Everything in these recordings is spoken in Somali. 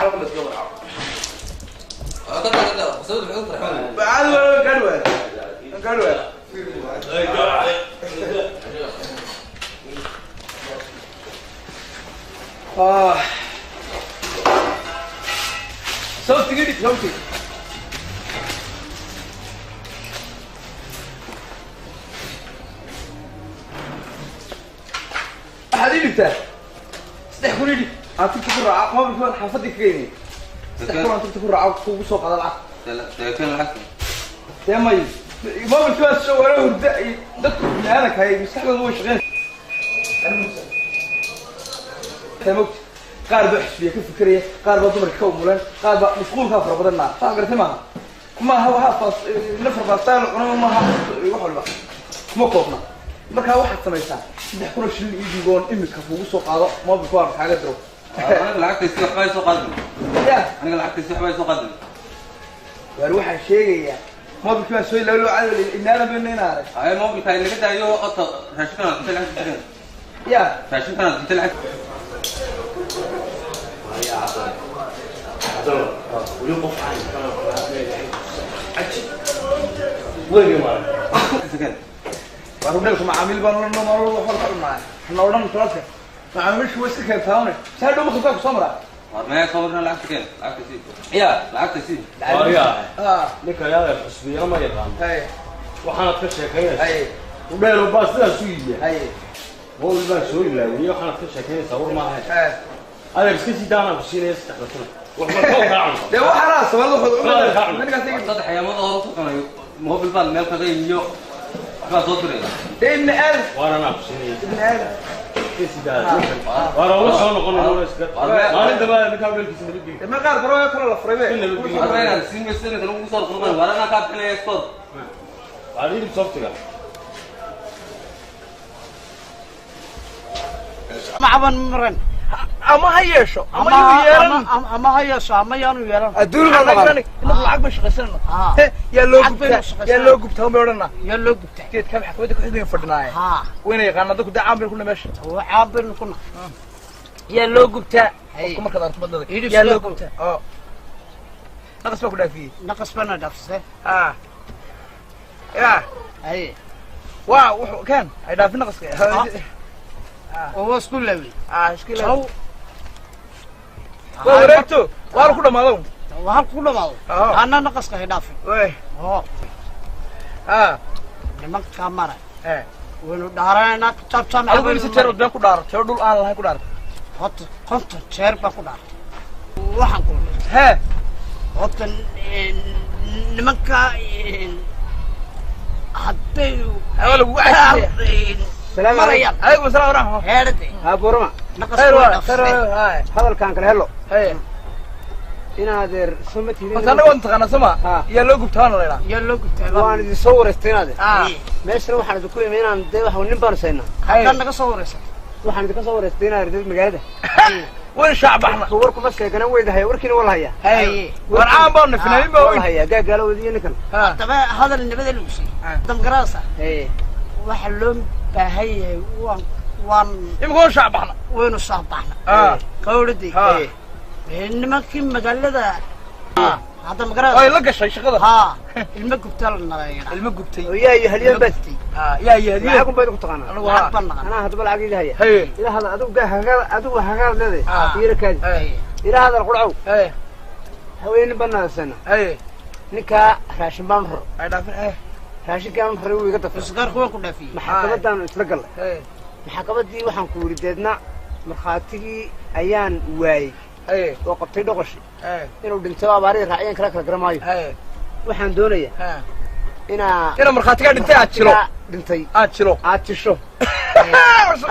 عارف بس قبل كده سوي الحوض بعد قالوا صوتي قلت صوتي حبيبي انت استحكوني لي عطيك تفرع ما بتقول حافظك فيني استحكون انت تفرع فوق سوق هذا العقد لا كان الحكم يا مي ما بتقول سو ولا دكتور انا هاي مستحيل هو شغال تموت قارب حسبيه كيف فكريه قارب ضمر كوملان قارب مشغول كافر بدلنا فاقرت ما هو حافظ نفر باطل ما هو يروحوا له ما كوفنا marka waxaad samaysaa saddex kun oo shilin ii goon imika kugu soo qaado mobilka waa kaaga diro aniga lacagtaysi waxbay soo qaadin aniga lacagtaysi waxbay soo qaadin war waxaan sheegayaa mobilka waa soo loo caadi inaana beenaynaare ay mobilka ay laga daayo qata raashikana inta lacag jireen ya raashikana inta lacag يا عبد ولو قف عين وين يا مال وارودلكم معامل بان لنا مرور وحول معنا احنا ورنا ثلاثه معامل شو وسك فاهمني ساعدوا مخفاك سمره ما صورنا لعبتين لعبتين يا لعبتين يا لك يا حسبي ما يقام اي وحنا كشكايه اي وبيرو باس لا سويه اي هو اللي سوي لا وحنا كشكايه صور معها اي هذا بس كذي دانا بسيني استحلتنا والله راعي ده هو حراس والله من قاعد صدح يا مضى ما هو بالبال مال كذي يو ما صدري ده ابن ألف وانا بسيني ابن ألف كيس دانا وانا وش انا قلنا ولا اسكت ما انت ما نكمل كيس ما قال ترى كل الفريبه انا سين سنه كانوا وصل قربان ولا انا كاب كان يسقط علي بصفتك معبن مرن اما هيشو اما هيشو اما يانو يرن ادول ما نقرني انك لعب مش غسلنا يا لو غبتهم بيورنا يا لو غبت كيد كم حكمتك خدين فدناي وين يقان دك دا عامل كنا ماشي هو عابر كنا يا لو غبت كما كذا تبدل يا لو غبت نقص بك دافي نقص بنا دافسه يا اي واو كان اي دافي نقص هو سكول لوي اشكال هو وريتو وار كل ما لهم وهل كل ما انا نقص كهدافي وي لما كاميرا وينو دارنا تشابشان ابو لسه تيرو دنا كدار تيرو دول aan lahayn كدار هات كنت شير با كدار waxaan ku he hata nimanka haday awal waxa سلام عليكم عليكم السلام ورحمه الله هيرتي ها بورما خير هاي هذا كان كله هلو هاي ina adeer somati qasana waan taqana sama ya loo gubtaan leeyahay ya loo gubtaa waan idin soo wareysteenade meesha waxaan idin ku iimaynaan de wax nin baan sayna hadda naga soo wareysan waxaan idin ka soo wareysteenaa ardayda magaalada وين شعبنا warku ma sheegana weydahay warkiina wala haya هاي waraan baan nafnaayin baa wala haya gaagaalo wadiina ninkan taba hadal nabada lagu sii dam garaasa waxa loo baahay waan imiko shacbana waynu shacbana qowladii nimankii magaalada hadda magaalada ay la gashay shaqada ilma gubtal nalaayna ilma gubtay iyo haliyeen basti yaa hadiyo waxaan bay ku taqaana ana hadba lacag ilaahay ila hada adigu hagaa leeday tiirkaadi ila hada qurcow haween banaasana ninka raashin baan hor ay dhaafin raashin kan hor uu iga tafsir gaar kuwan ku dhaafiyay maxkamadan isla gal maxkamadii waxaan ku warideedna marxaatigii ayaan waayay oo qabtay dhoqoshi inuu dhinto abaari raaciyeen kala garamaayo waxaan doonayaa ina marxaatiga dhintay aad jiro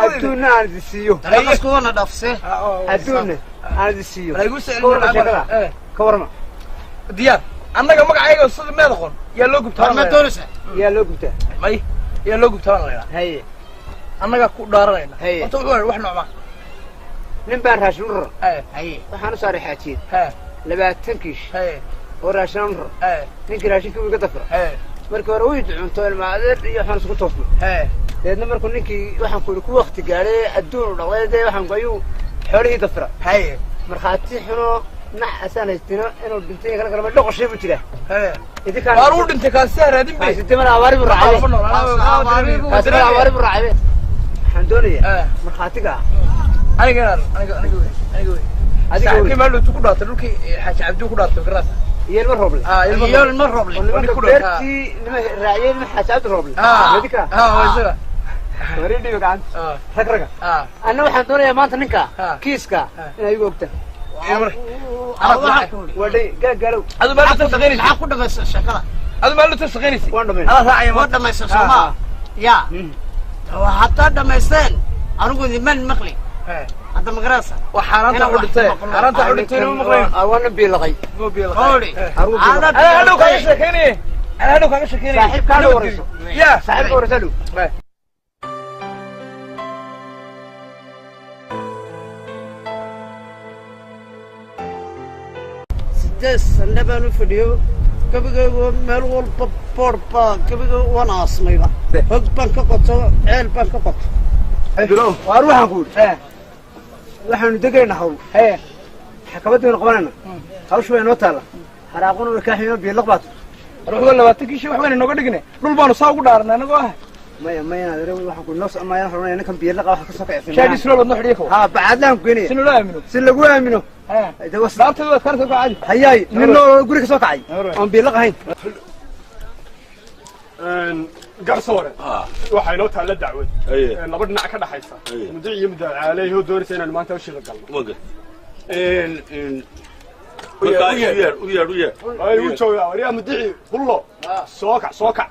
adduunna aan idisiiyo dalagaskuwana dhafse adduunna aan idisiiyo ka warma diyaar annaga magacayga sida meed aqoon yaa loo gubtaa ma doonaysa yaa loo gubtaa may yaa loo gubtaa la yiraahdaa haye annaga ku dhaaranayna inta wax noocma nin baan raashin u rar haye waxaan u saaray xaajiyad 20 kiish haye oo raashin u rar ninkii raashinkii uu iga dafra markii hore uu cunto ilmaadeed iyo waxaan isku toosno deedna markuu ninkii waxaan ku waqti gaaray adduun u dhaqday waxaan go'ay xoolihii dafra haye marxaati xuno مع أسانا استنا إنه بنتي كلا كلا بدو قشيب تجاه إذا كان قارود أنت كاسير هذي بي ستمن عواري بالرعاية كاسر عواري بالرعاية حمدونية مرخاتك أنا قوي هذه ما له تقول راتب لك حاج عبدو قول راتب كراس يلمر روبل يلمر روبل بيرتي الرعاية من حساب روبل هذيك وزوا وريدي وقعد ركرك أنا وحمدونية ما تنكا كيسكا أنا يقولك ودي قالوا هذا ما له تسغيني عقود بس شكرا هذا ما له تسغيني أنا راعي ما دميس سما يا وحتى دميسين أنا قلت من مقلي هذا مقراصة وحرانته عودتين حرانته عودتين ومقلين أنا بيلغي مو بيلغي أنا هذا كان شكيني أنا هذا كان شكيني صاحب كان ورثه يا صاحب ورثه سدس النبأ فيديو كبيرو ملول بوربا كبيرو وانا أصمي بقى هك بنك قطة عيل بنك قطة هدلو وأروح أقول waxaan degaynaa hawl xakamadii qabanayna hawshu way noo taala haraaquna way ka xiyeen biyo laqbaad ruuxda 20 kiish wax weyn nooga dhignay dhul baanu saa ugu dhaarnaa anagoo ah maya waxaan ku noo sameeyaan xornayna kan biyo laqaa wax ka soo kacay shaadis loo wadno xidhiyo ha bacadlaan ku geenay sinu la aamino si lagu aamino ida wasdaantooda karta ku caadi hayay nino guri ka soo kacay aan biyo laqahayn garsoore waxay noo taala dacwad laba dhinac ka dhaxaysa muddo iyo muddo caalay oo doonaysa inaan maanta u shaqo galno waga ay u jooga wariya muddo kullo soo kac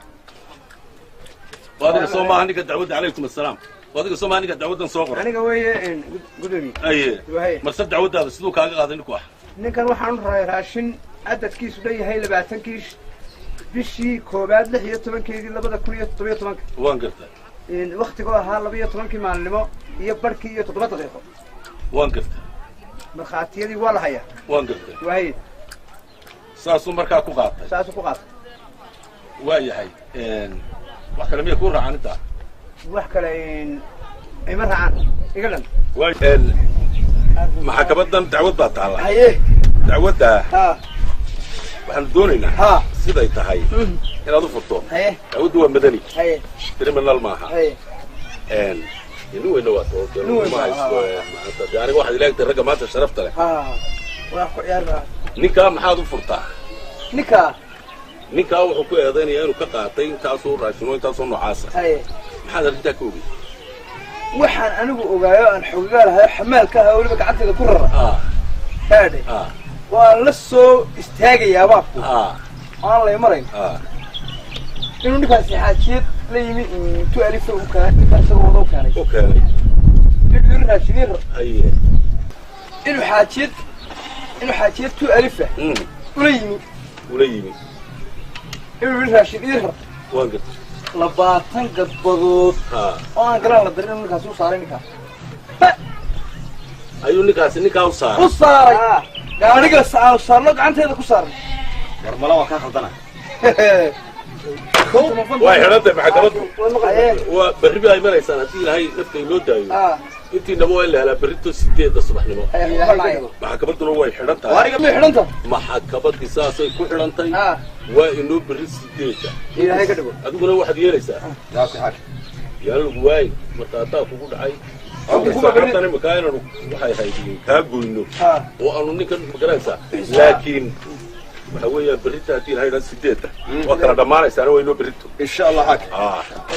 وهذا صومالي كدعوة عليكم السلام وهذا صومالي كدعوة صغر aniga weeye gudoomiye أيه مرصد دعوة هذا سلوك هذا قاعدين كواه ninkan waxaan raashin adadkiisu leeyahay 20 kiish bishii koobaad 16keedii 2017 وان قلت waqtigu ahaa 12 maalmo iyo barkii iyo 7 daqiiqo وان قلت marxaatiyadii waa la hayaa وان قلت wahay ساسو مركا ku qaatay saas ku qaatay waayahay wax kale miya ku raacaan inta wax kale ay ma raacaan iga dhan maxkamadan dacwad baa taala haye dacwadda ha waxaan doonaynaa ha siday tahay inaad u furto haye dacwaddu waa madani haye criminal maaha haye inuu weyna waa too ma haysto maanta aniga waxaad ilaagtay ragga maanta sharafta leh ha waa ku ciyaar ninka maxaad u furtaa ninka wuxuu ku eedeynayaa inuu ka qaatay intaasoo raashimo intaasoo noocaasa haye maxaad arrintaa ka ogay waxaan anigu ogaayo aan xogaal ahay xamaalka ah waliba gacanteeda ku rara haade waan la soo istaagayaa baabku aan la imarayn inuu ninkaasi xaajiyad la yimi tu alif u keenay ninkaas oo wada u keenay inuu raashiniin haye inuu xaajiyad tu alif ula yimi inuu raashiniin waan gartay 20 gadbadood oo aan galaan la darin ninkaas u saaray ninkaas ayuu ninkaa u saaray gaariga saarno gacanteeda ku saaray warmala waa ka khaldana way xidhantay maxkamaddu waa berri bay maraysaan haddii ilaahay nafta inoo daayo intiinaba waa in la helaa berrito 8 subaxnimo maxkamadduna way xidhan tahay maxkamaddii saasay ku xidhantay waa inoo berri 8 ilaahay ka dhigo adiguna waxaad yeelaysaa yaa lagu waay marka hataa kugu dhacay saacaddan imika inaanu waxay haydin kaa goyno oo aanu ninkan magaranaysaa laakiin waxa weeyaan berrita haddii ilaahay dhan 8 waa kala dhammaanaysaana waa inoo berrito insha allah xaak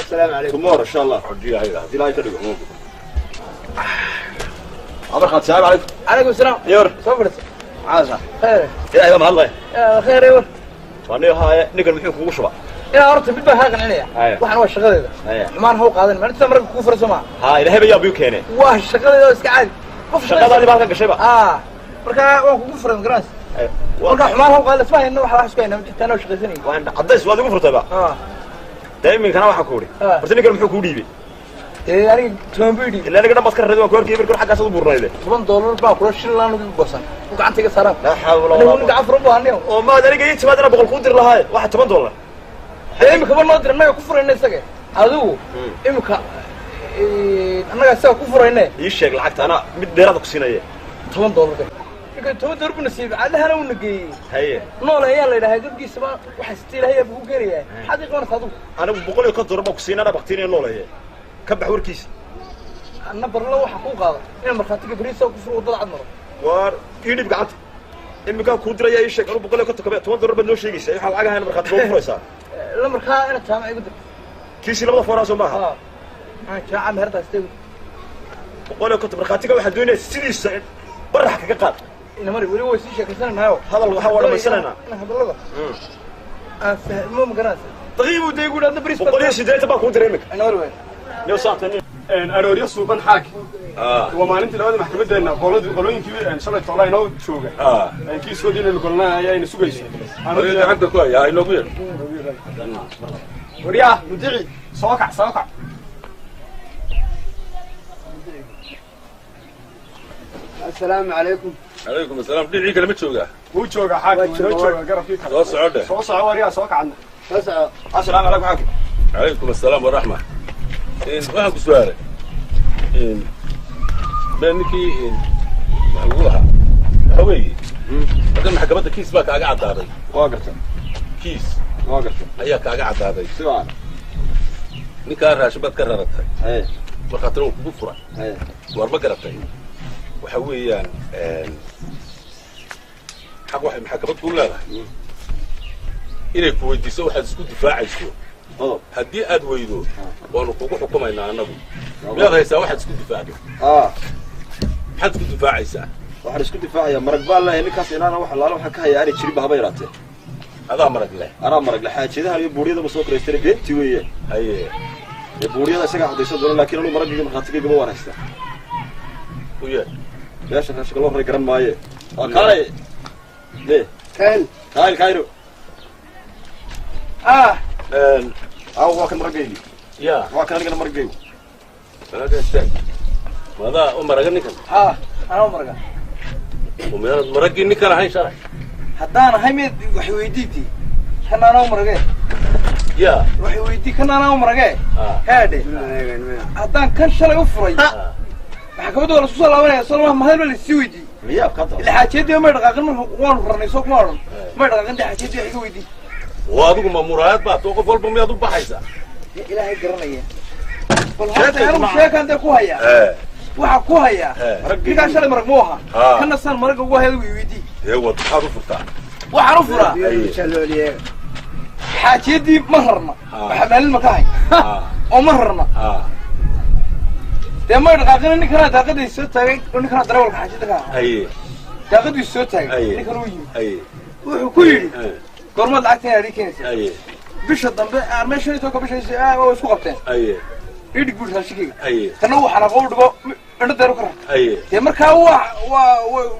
assalaamu calaykum tomorrow insha allah haddii ilaahay ka dhigo عبر السلام عليكم عليكم السلام يور صبرت عاسى خير يا ما هلا يا خير ايوه وانا هاي نقل محيو كوغو شبا يا أردت بالبا هاقن عليها waxaan waa shaqadeeda xumaan haw qaadan ma inta marka ku farso ma ha ilaahay baa biyo keenay waa shaqadeeda iska caadi qof shaqadaadi baa ka gashay ba marka waan ku furan garaas marka xumaan haw qaadan isma inna waxa isku inna inta noo shaqaysanay waan cadays waad ugu furtay ba daayimin kana waxa ku uri horta ninkan muxuu ku dhiibay يعني تومبيدي إلا أنا قدام بسكر ردوا كوركي يبركون حاجة صوب برنايله. $1 باكل شيل لانو بيبصن. وقعدت كسراب. لا حول ولا قوة. أنا قاعد أفرم بهاليوم. وما أدري جيت ما أدري بقول خودر لهاي واحد $8. إيه كمان ما أدري ما يكفر الناس كذا. هذو إيه أنا قاعد أسوي كفر هنا. إيش شغل حتى أنا بدي رادك سيناية. $8 ده. ninka toban door buu nasiib cadahana uu nageeyey haye nool ayaa la yidhahay dadkiisaba waxa istiilahaya buu geerayaa maxaad ii qabanaysaa adigu anigu 150 baa ku siinana baktiina noolaye ka bax warkiisa anna barlo waxa ku qaado in markhaatiga bariisa ku furo wadada cad maro war idib gacanta imika ku diraya ay sheeg anigu 150 toban door baa noo sheegaysaa waxa lacag ahaan markhaatiga ku furaysaa la markaa ina jaamac igu dir kiisi labada fooraaso maaha aan jaaca meherdaas teego 150 markhaatiga waxa doonaysaa sidiisa barax kaga qaad ina mari weli way sii sheekaysanaynaayoo hadal waxa wada maysanaynaa hadallada aan fahmo ma garanaysa daqiiqu deegu dhaadna bariis 180 baa ku diray imika ina mari way niyo saantani arooryo suuban xaag waa maalintii labada maxkamadeena qolooyinkii shalay toolaa inoo jooga kiiskoodii inaynu golnaa ayayna sugayso gacanta ku haya inoogu yeedh waryaa mudici soo kac السلام عليكم calaykum asalaam dhinacii kale ma joogaa wuu joogaa xaag inoo jooga garabkii kale soo socodhe soo soco waryaa soo kacadna اسعد assalaamu calaykum xaag calaykum asalaam waraxma waxaan ku su-aalay been ninkii waxa lagu lahaa waxa weeye halkan maxkamadda kiis baa kaaga caddaaday waa gartay kiis waa gartay ayaa kaaga caddaaday sidaan ninkaa raashin baad ka raratay haye markhaatina uu kugu furay haye waar ma garatay waxa weeyaan xaq waxay maxkamad kuu leedahay inay ku weydiiso waxaad isku difaacayso haddii aad weydo waanu kugu xukumaynaa annagu miyaad haysaa waxaad isku difaacdo maxaad isku difaacaysaa waxaan isku difaacayaa marag baa leeyahay ninkaas inaana wax laalo waxa ka haya ari jirinba haba yaraatee adaa marag leh anaa marag leh xaajadaha iyo buuriyada ma soo karaystay beentii weeye haye ee buuriyada isaga cadaysan doona laakiin anu maragga markhaatiga gaba waan haystaa u yeer meesha raashinka loo horay garan maaye waa kaalay le كان kayro waa kan maraggaygi yaa waa kan anigana maraggaygu madaa u maraga ninkan anaa marga umiyaanad maraggii ninkan ahayn shalay haddaan ahay mid wax weydiitii kan anaa maragee yaa wax weydii kan anaa maragee heedhe haddaan kan shalay u furay maxkamadda waa la isku soo laabanaya soo mahal baa lasii weydiiyey miyaab ka dal xaajeedii may dhaqaaqin waanu rarnay soo kuma odhan may dhaqaaqin de xaajeedii wax iga weydii oo adigu ma muraayad baa too qof walba miyaad u baxaysaa ilaahay garanaya bal horta anigu sheekaan dee ku hayaa waxaa ku hayaa ninkaa shalay marag muu ahaa kana saan maragga ugu hayada way weydii wad maxaad u furtaa waxaan u furaa xaajeedii ma rarna waxa maalin ma ka hay oo ma rarna dee may dhaqaaqina ninkanaa daaqadiisa soo taagay oo ninkanaa darawalka xaajada ka ahaa haye daaqadiisu soo taagay ninkan uu yimi haye wuxuu ku yidhi goormaad lacagta inaad ii keenaysa haye bisha dambe meeshan iyo toka bisha oo isku qabteen haye idhig buu raashigayga haye tanna uu xanaaqo u dhigo indho deer u ka rar haye dee markaa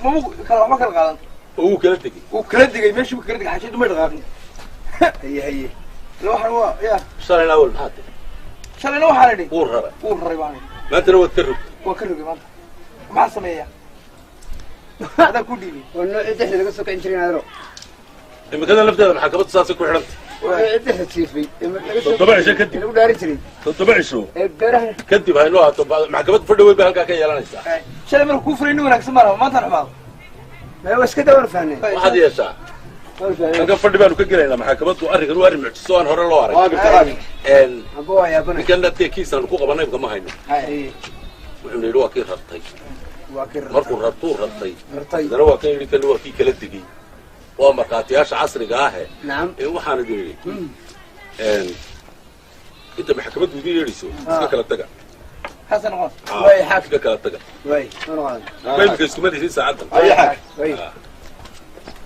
mamu kala waxba kala qaadan oo wuu kala tegey wuu kala digay meeshii buu kala digay xaajadu may dhaqaaqin haye ila waxaan waa ya shalayna awal maxaad tiri shalayna waxaan idhi wuu raray baan idhi maantana waad ka rogtay waa ka rogay maanta maxaa sameeyaa adaa ku dhiibay والنوع ده اللي قصك انت هذا imikada lafteeda maxkamadda saasay ku xidhantay عده تشيفي toddoba cisho kadib لو داري تري toddoba cisho البره kadib haynoo haato maxkamadda fadhi weyn bay halkaa ka yeelanaysaa shalay marka kuu furay nin wanaagsan baan maanta xumaado ما هو اسكت دور فهمني waxaad yeeshaa halkan fadhi baanu ka gelaynaa maxkamaddu arrinkan waa arrin mucjiso aan hore loo arag ابوها يا بني ninkan dadkee kiisaanu ku qabanay imka ma hayno هاي wuxuuna yidhi waa kii rartay واكر markuu rartuu rartay رطي haddana waa kan yidhi kan waa kii kala tegey waa markhaatiyaasha casriga ahe نعم waxaan idin yidhi inta maxkamaddu idin yeedhayso iska kala taga xasan qoon واي حاك iska kala taga واي انا غادي ma imika iskuma dihin saacaddan اي حاك واي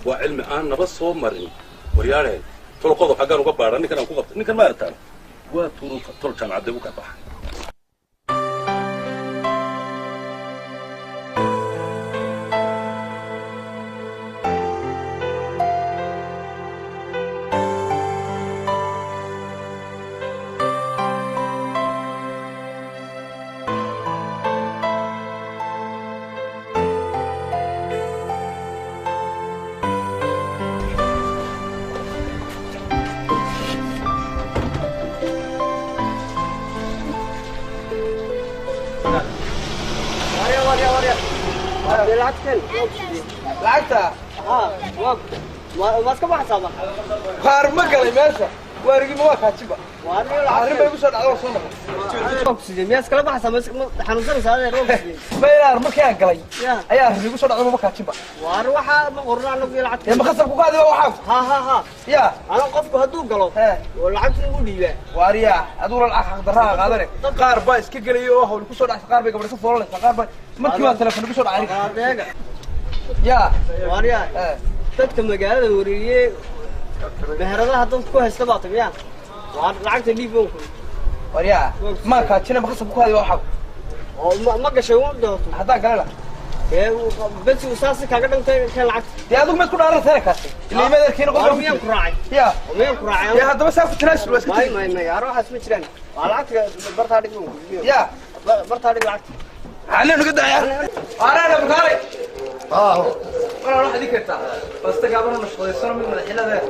waa cilmi aan naba soo marin waryaaleen tol qodob xaggaan uga baadhan ninkan aan ku qabtay ninkan ma aragtaan waa tol jaamacadda u ka baxa lacagteen lacagta ما اسكبوا حسابك qaar ma galay meesha waarigi ma waa kaajiba وأنا arrin bay ku soo dhacday oo soo noqon أكسجين ما اسكبوا حسابك حنوصل هذا روكسجين baylaar markii aan galay يا ayaa arrin igu soo dhacday ma kaajiba وأروح مقرنا له في العتق ma khasab ku qaadi waa waxa ها ya أنا قفك هدوء قلو والعتق نقول لي waariya aduu la xaq daraa qaadane qaar baa iska galay oo hawl ku soo dhacay qaar bay gabadha ka foolay qaar baa markii waa telefoon ku soo dhacay هذا ya وأريا dadka magaalada wareeyay meheradaha dad ku haysta baa tabiya waa lacagta dhiibon ku waariya ma kaajina ma khasab ku qaadi waa waxa oo ma gashay uu dooto hadaa galay bes uu saasi kaga dhantay ka lacag dee adigu ma isku dhaaran kaasi ilaa imadeerkiina qodob miyaan ku raacay ya miyaan ku raacay ya hadaba saa ku tanaasul waa iska may arohaas ma jiraan waa lacagta bartaa dhig ya bartaa dhig lacagta علينا قد عيال أنا بقاري ولا راح ذيك التاع بس تقابلنا مش قضية صار من الحين هذا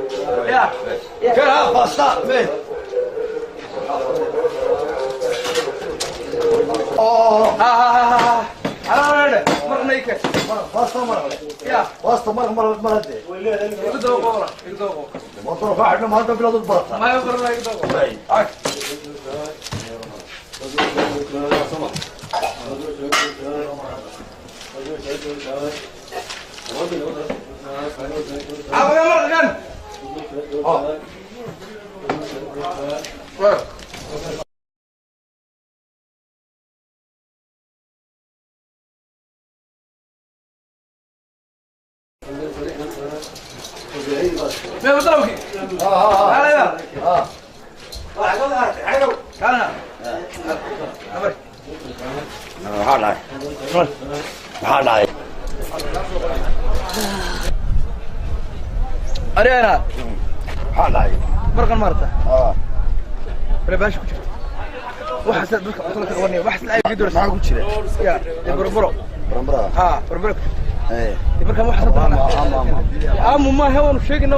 يا كلام بسطة مين ها أنا مرة نيكة واسطة مرة يا واسطة مرة دي يقدروا قورة يقدروا موتور واحد ما هذا بلاد البرطة ما يقدروا يقدروا أبو يا مرغن ما يضربك هلا كان هلا أرينا هلا مرقن مرته رباش كنت وحسد بك أطلق الغنية وحسد لا يقدر يسمع كل شيء يا بربرو برمبرا ها بربرو ايه يبرك ما حسد ما هو شيء إنه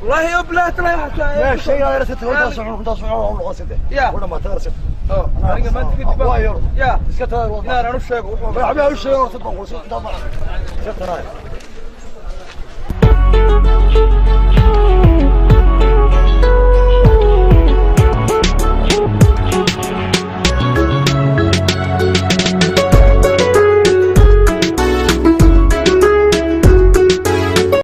والله يا بلاد لا يحسد لا شيء يا رست ولا صعون غسده يا ولا ما ترست أنا ما تفيد بقى يا اسكت هذا لا أنا شيء ما عم يعمل شيء رست بقول شفت راي